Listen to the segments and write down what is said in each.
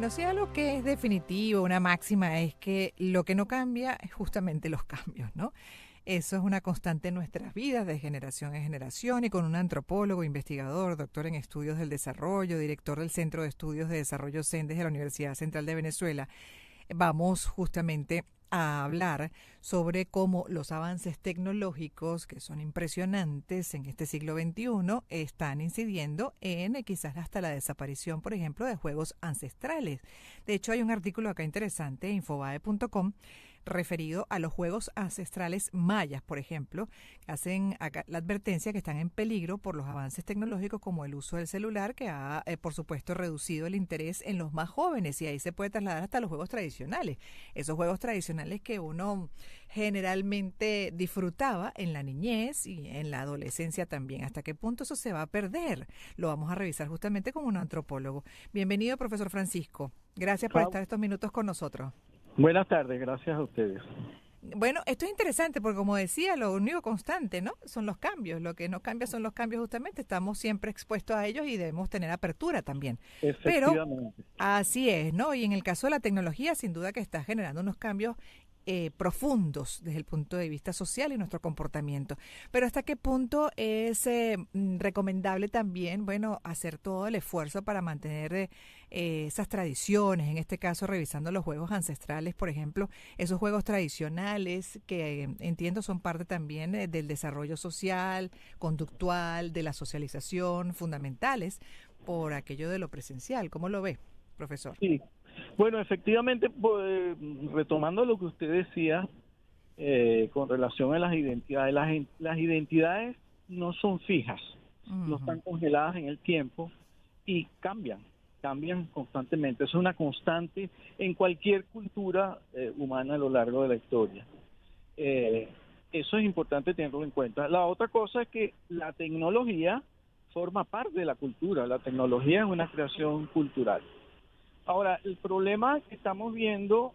Bueno, si algo que es definitivo, una máxima, es que lo que no cambia es justamente los cambios, ¿no? Eso es una constante en nuestras vidas de generación en generación y con un antropólogo, investigador, doctor en estudios del desarrollo, director del Centro de Estudios de Desarrollo CENDES de la Universidad Central de Venezuela, vamos justamente a hablar sobre cómo los avances tecnológicos, que son impresionantes en este siglo XXI, están incidiendo en quizás hasta la desaparición, por ejemplo, de juegos ancestrales. De hecho, hay un artículo acá interesante, infobae.com, referido a los juegos ancestrales mayas, por ejemplo, que hacen acá la advertencia que están en peligro por los avances tecnológicos como el uso del celular, que ha, por supuesto, reducido el interés en los más jóvenes, y ahí se puede trasladar hasta los juegos tradicionales, esos juegos tradicionales que uno generalmente disfrutaba en la niñez y en la adolescencia también. ¿Hasta qué punto eso se va a perder? Lo vamos a revisar justamente con un antropólogo. Bienvenido, profesor Francisco. Gracias por Ah, estar estos minutos con nosotros. Buenas tardes, gracias a ustedes. Bueno, esto es interesante porque, como decía, lo único constante, ¿no? Son los cambios. Lo que no cambia son los cambios justamente. Estamos siempre expuestos a ellos y debemos tener apertura también. Pero Efectivamente. así es, ¿no? Y en el caso de la tecnología, sin duda que está generando unos cambios profundos desde el punto de vista social y nuestro comportamiento. Pero ¿hasta qué punto es recomendable también, bueno, hacer todo el esfuerzo para mantener esas tradiciones, en este caso revisando los juegos ancestrales, por ejemplo, esos juegos tradicionales que entiendo son parte también del desarrollo social, conductual, de la socialización, fundamentales por aquello de lo presencial? ¿Cómo lo ve, profesor? Sí. Bueno, efectivamente, pues, retomando lo que usted decía con relación a las identidades, las identidades no son fijas, no Ujú. están congeladas en el tiempo y cambian constantemente. Eso es una constante en cualquier cultura humana a lo largo de la historia. Eh, Eso es importante tenerlo en cuenta. La otra cosa es que la tecnología forma parte de la cultura. La tecnología es una creación cultural. Ahora, el problema que estamos viendo,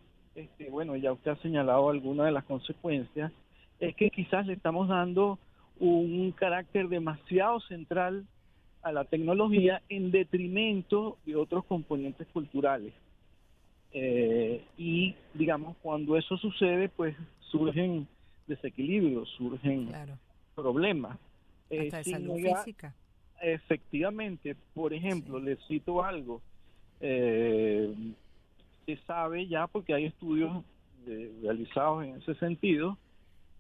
bueno, ya usted ha señalado algunas de las consecuencias, es que quizás le estamos dando un carácter demasiado central a la tecnología en detrimento de otros componentes culturales. Y, digamos, cuando eso sucede, pues surgen desequilibrios, surgen Claro, problemas. hasta de Sin salud negar, física. efectivamente, por ejemplo, Sí. le cito algo. Eh, Se sabe ya, porque hay estudios realizados en ese sentido,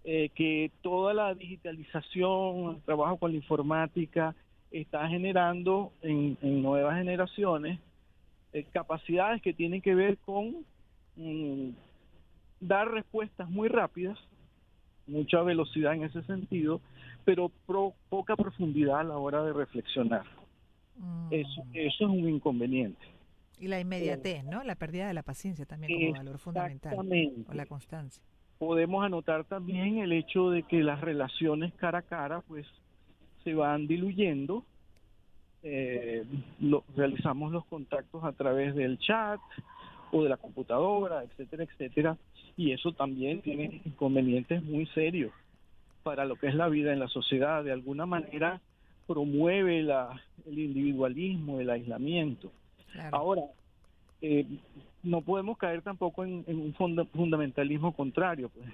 que toda la digitalización, el trabajo con la informática, está generando en nuevas generaciones capacidades que tienen que ver con mm, dar respuestas muy rápidas, mucha velocidad en ese sentido, pero poca profundidad a la hora de reflexionar. Mm. Eso es un inconveniente. Y la Eh, inmediatez, ¿no? La pérdida de la paciencia también como valor fundamental, o la Exactamente. constancia. Podemos anotar también el hecho de que las relaciones cara a cara pues se van diluyendo. Realizamos los contactos a través del chat o de la computadora, etcétera, etcétera, y eso también tiene inconvenientes muy serios para lo que es la vida en la sociedad. De alguna manera promueve el individualismo, el aislamiento. Claro. Ahora, eh, no podemos caer tampoco en un fundamentalismo contrario, pues.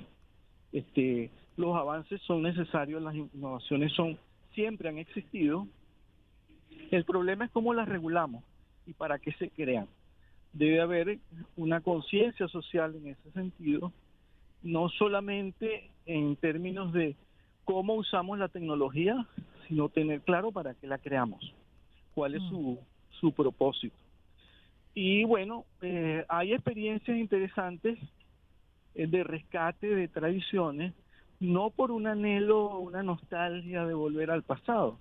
Los avances son necesarios, las innovaciones siempre han existido. El problema es cómo las regulamos y para qué se crean. Debe haber una conciencia social en ese sentido, no solamente en términos de cómo usamos la tecnología, sino tener claro para qué la creamos, cuál es Mm. su propósito. Y bueno, hay experiencias interesantes de rescate de tradiciones, no por un anhelo o una nostalgia de volver al pasado,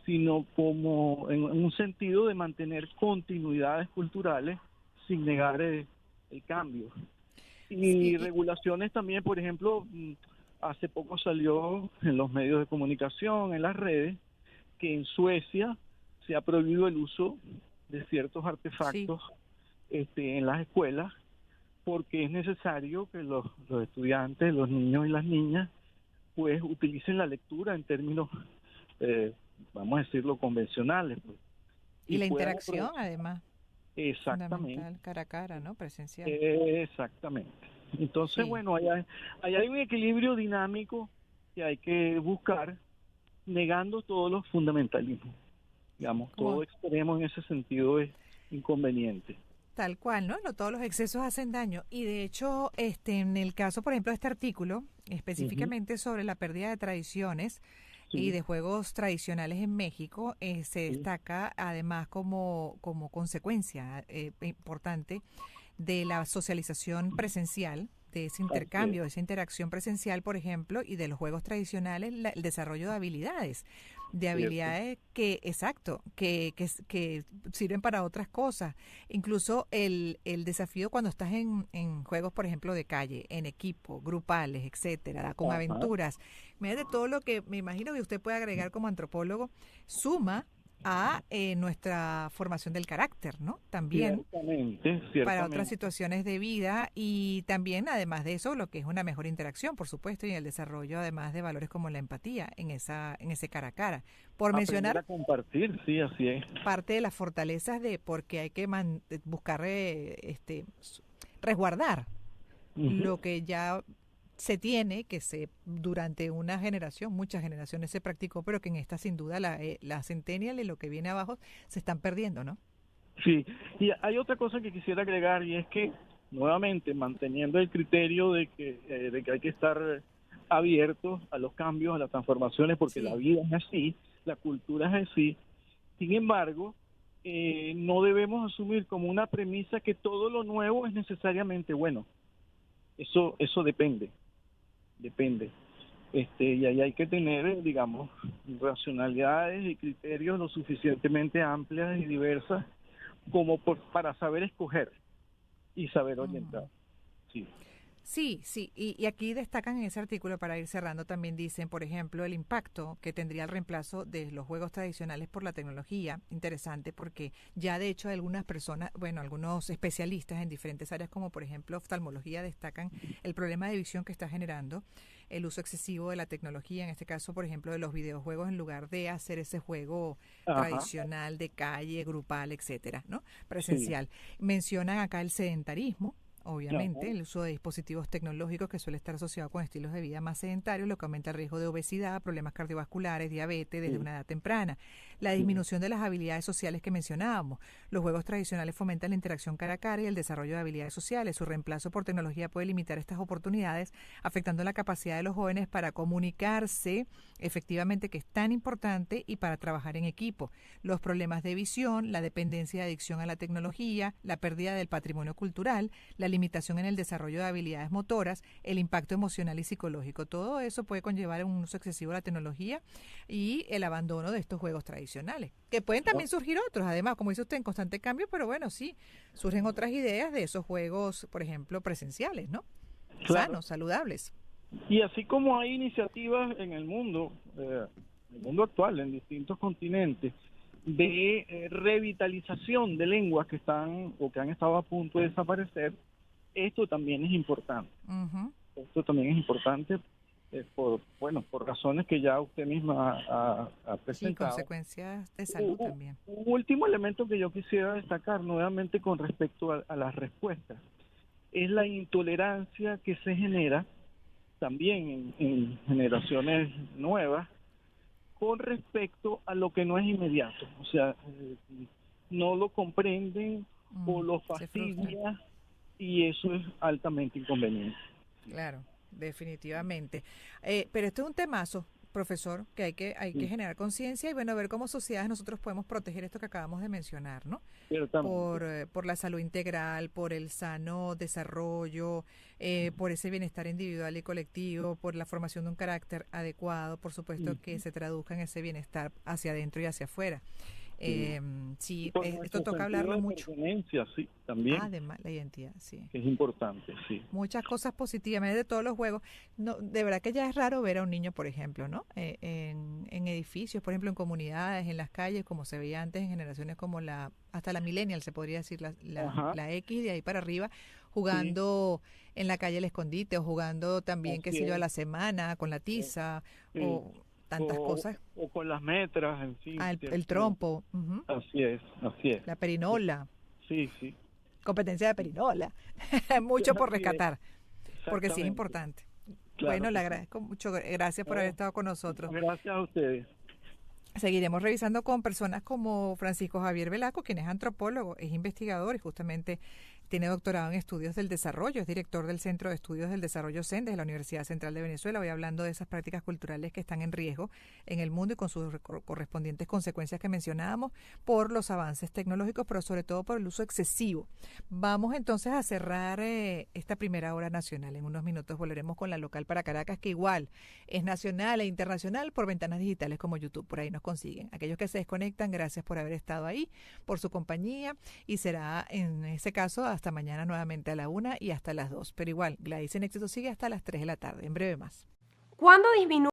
sino como en un sentido de mantener continuidades culturales sin negar el cambio. Sí, Y regulaciones también, por ejemplo, hace poco salió en los medios de comunicación, en las redes, que en Suecia se ha prohibido el uso de ciertos sí. artefactos en las escuelas porque es necesario que los estudiantes, los niños y las niñas, pues utilicen la lectura en términos, eh, vamos a decirlo, convencionales, pues, Y y la puedan interacción, aprovechar además. Exactamente. Fundamental, cara a cara, ¿no? Presencial. Exactamente. Entonces, Sí. bueno, allá hay un equilibrio dinámico que hay que buscar, negando todos los fundamentalismos. Digamos, todo Como extremo en ese sentido es inconveniente. tal cual, ¿no? No todos los excesos hacen daño. Y de hecho, en el caso, por ejemplo, de este artículo, Ujú. específicamente sobre la pérdida de tradiciones y Sí, de juegos tradicionales en México, se sí, destaca además como consecuencia importante de la socialización presencial, de ese así es, intercambio, de esa interacción presencial, por ejemplo, y de los juegos tradicionales, el desarrollo de cierto. habilidades que, exacto, que sirven para otras cosas. Incluso el desafío cuando estás en juegos, por ejemplo, de calle, en equipo, grupales, etcétera, con Ajá, aventuras. Mira de todo lo que me imagino que usted puede agregar como antropólogo, suma a nuestra formación del carácter, ¿no? También ciertamente, para otras ciertamente. situaciones de vida y también, además de eso, lo que es una mejor interacción, por supuesto, y el desarrollo, además de valores como la empatía en ese cara a cara. Por Aprender mencionar a compartir, sí, así es. parte de las fortalezas de por qué hay que buscar resguardar Ujú. lo que ya se tiene, que se durante una generación, muchas generaciones se practicó, pero que en esta sin duda la centennial y lo que viene abajo se están perdiendo, ¿no? Sí, y hay otra cosa que quisiera agregar y es que, nuevamente, manteniendo el criterio de que hay que estar abiertos a los cambios, a las transformaciones, porque la Sí. vida es así, la cultura es así. Sin embargo, no debemos asumir como una premisa que todo lo nuevo es necesariamente bueno. Eso depende. Y ahí hay que tener, digamos, racionalidades y criterios lo suficientemente amplias y diversas como para saber escoger y saber orientar. Ujú. Sí. Sí, sí, y aquí destacan en ese artículo, para ir cerrando, también dicen, por ejemplo, el impacto que tendría el reemplazo de los juegos tradicionales por la tecnología. Interesante porque ya de hecho algunas personas, bueno, algunos especialistas en diferentes áreas, como por ejemplo oftalmología, destacan el problema de visión que está generando el uso excesivo de la tecnología, en este caso, por ejemplo, de los videojuegos, en lugar de hacer ese juego Ajá. tradicional de calle, grupal, etcétera, ¿no? Sí. Presencial. Mencionan acá el sedentarismo, Ajá. obviamente, el uso de dispositivos tecnológicos que suele estar asociado con estilos de vida más sedentarios, lo que aumenta el riesgo de obesidad, problemas cardiovasculares, diabetes desde Sí. una edad temprana. La Sí. disminución de las habilidades sociales que mencionábamos. Los juegos tradicionales fomentan la interacción cara a cara y el desarrollo de habilidades sociales. Su reemplazo por tecnología puede limitar estas oportunidades, afectando la capacidad de los jóvenes para comunicarse efectivamente, que es tan importante, y para trabajar en equipo. Los problemas de visión, la dependencia y adicción a la tecnología, la pérdida del patrimonio cultural, la limitación en el desarrollo de habilidades motoras, el impacto emocional y psicológico. Todo eso puede conllevar un uso excesivo de la tecnología y el abandono de estos juegos tradicionales, que pueden también No, surgir otros, además, como dice usted, en constante cambio, pero bueno, sí, surgen otras ideas de esos juegos, por ejemplo, presenciales, ¿no? claro. Sanos, saludables. Y así como hay iniciativas en el mundo actual, en distintos continentes, de revitalización de lenguas que están o que han estado a punto de desaparecer, esto también es importante. Ujú. Esto también es importante por razones que ya usted misma ha Sí, presentado. consecuencias de salud también. Un último elemento que yo quisiera destacar nuevamente con respecto a las respuestas es la intolerancia que se genera también en generaciones nuevas con respecto a lo que no es inmediato. O sea, no lo comprenden o lo Se frustran. fastidia y eso es altamente inconveniente. Claro, definitivamente. Pero esto es un temazo, profesor, que hay que Sí, generar conciencia y bueno, ver cómo sociedades nosotros podemos proteger esto que acabamos de mencionar, ¿no? ciertamente. Por la salud integral, por el sano desarrollo, por ese bienestar individual y colectivo, por la formación de un carácter adecuado, por supuesto, que Ujú. se traduzca en ese bienestar hacia adentro y hacia afuera. Sí. Y Sí, por esto nuestro toca sentido hablarlo de mucho. pertenencia, sí, también, Además, la identidad, sí. que es importante, sí. Muchas cosas positivas, de todos los juegos. No, de verdad que ya es raro ver a un niño, por ejemplo, ¿no? En edificios, por ejemplo, en comunidades, en las calles, como se veía antes en generaciones como hasta la millennial, se podría decir, Ajá, la X, de ahí para arriba, sí, jugando en la calle el escondite o jugando también, qué así sé yo, a es. la semana con la eh, tiza sí. o tantas cosas. O con las metras, en fin, El cierto. trompo, ujú, Así es, así es. la perinola. Sí, sí. Competencia de perinola. Mucho por Así es, rescatar, porque sí es exactamente. importante. Claro Bueno, le que sí. agradezco mucho. Gracias por haber No, estado con nosotros. gracias a ustedes. Seguiremos revisando con personas como Francisco Javier Velasco, quien es antropólogo, es investigador y justamente tiene doctorado en estudios del desarrollo, es director del Centro de Estudios del Desarrollo CENDES de la Universidad Central de Venezuela. Voy hablando de esas prácticas culturales que están en riesgo en el mundo y con sus correspondientes consecuencias que mencionábamos por los avances tecnológicos, pero sobre todo por el uso excesivo. Vamos entonces a cerrar esta primera hora nacional. En unos minutos volveremos con la local para Caracas, que igual es nacional e internacional por ventanas digitales como YouTube. Por ahí nos consiguen. Aquellos que se desconectan, gracias por haber estado ahí, por su compañía, y será en ese caso hasta mañana nuevamente a la 1 y hasta las 2. Pero igual, Gladys en Éxito sigue hasta las 3 de la tarde. En breve más. ¿Cuándo disminuye